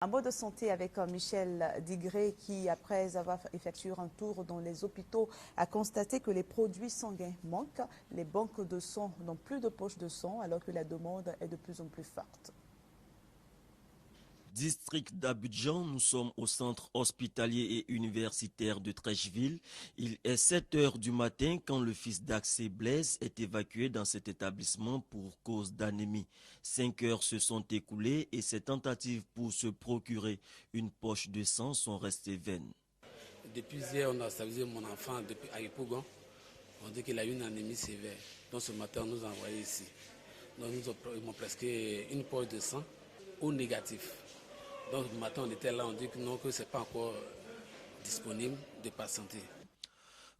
Un mot de santé avec Michel Digré qui, après avoir effectué un tour dans les hôpitaux, a constaté que les produits sanguins manquent. Les banques de sang n'ont plus de poches de sang alors que la demande est de plus en plus forte. District d'Abidjan, nous sommes au centre hospitalier et universitaire de Treichville. Il est 7 heures du matin quand le fils d'Axé Blaise est évacué dans cet établissement pour cause d'anémie. 5 heures se sont écoulées et ses tentatives pour se procurer une poche de sang sont restées vaines. Depuis hier, on a stabilisé mon enfant à Ipougon. On dit qu'il a une anémie sévère. Donc ce matin, on nous a envoyé ici. Donc ils m'ont prescrit une poche de sang au négatif. Donc le matin, on était là, on dit que non, que ce n'est pas encore disponible de patienter.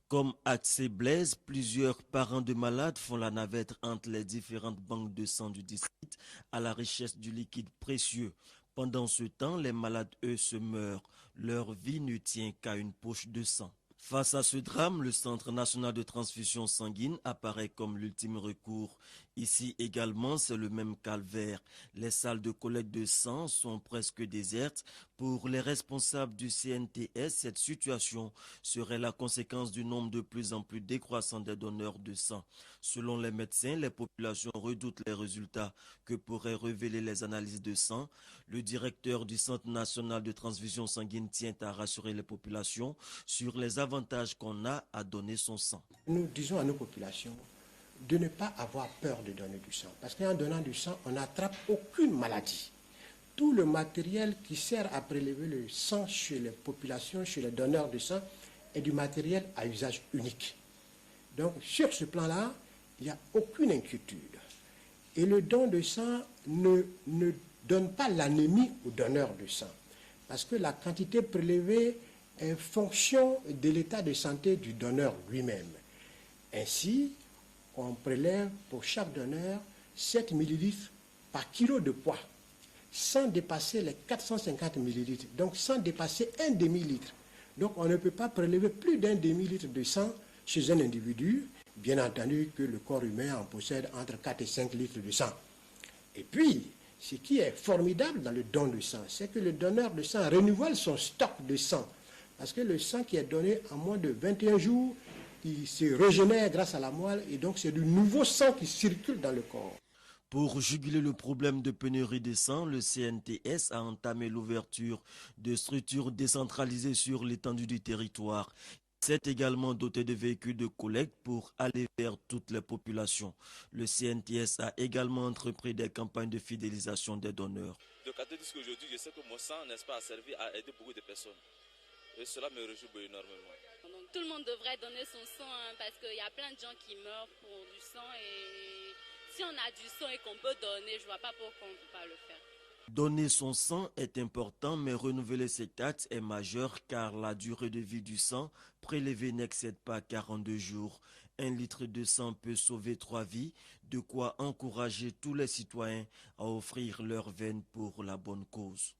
Comme Axé Blaise, plusieurs parents de malades font la navette entre les différentes banques de sang du district à la recherche du liquide précieux. Pendant ce temps, les malades, eux, se meurent. Leur vie ne tient qu'à une poche de sang. Face à ce drame, le Centre national de transfusion sanguine apparaît comme l'ultime recours. Ici également, c'est le même calvaire. Les salles de collecte de sang sont presque désertes. Pour les responsables du CNTS, cette situation serait la conséquence du nombre de plus en plus décroissant des donneurs de sang. Selon les médecins, les populations redoutent les résultats que pourraient révéler les analyses de sang. Le directeur du Centre national de transfusion sanguine tient à rassurer les populations sur les avantages qu'on a à donner son sang. Nous disons à nos populations de ne pas avoir peur de donner du sang. Parce qu'en donnant du sang, on n'attrape aucune maladie. Tout le matériel qui sert à prélever le sang chez les populations, chez les donneurs de sang, est du matériel à usage unique. Donc sur ce plan-là, il n'y a aucune inquiétude. Et le don de sang ne donne pas l'anémie aux donneurs de sang. Parce que la quantité prélevée est fonction de l'état de santé du donneur lui-même. Ainsi, on prélève pour chaque donneur 7 ml par kilo de poids, sans dépasser les 450 ml, donc sans dépasser un demi-litre. Donc on ne peut pas prélever plus d'un demi-litre de sang chez un individu, bien entendu que le corps humain en possède entre 4 et 5 litres de sang. Et puis, ce qui est formidable dans le don de sang, c'est que le donneur de sang renouvelle son stock de sang. Parce que le sang qui est donné en moins de 21 jours, il se régénère grâce à la moelle et donc c'est du nouveau sang qui circule dans le corps. Pour juguler le problème de pénurie de sang, le CNTS a entamé l'ouverture de structures décentralisées sur l'étendue du territoire. C'est également doté de véhicules de collecte pour aller vers toutes les populations. Le CNTS a également entrepris des campagnes de fidélisation des donneurs. Donc à dire qu'aujourd'hui, je sais que mon sang, n'est-ce pas, a servi à aider beaucoup de personnes. Et cela me réjouit énormément. Donc tout le monde devrait donner son sang parce qu'il y a plein de gens qui meurent pour du sang et si on a du sang et qu'on peut donner, je ne vois pas pourquoi on ne peut pas le faire. Donner son sang est important, mais renouveler cet acte est majeur car la durée de vie du sang prélevé n'excède pas 42 jours. 1 litre de sang peut sauver 3 vies, de quoi encourager tous les citoyens à offrir leurs veines pour la bonne cause.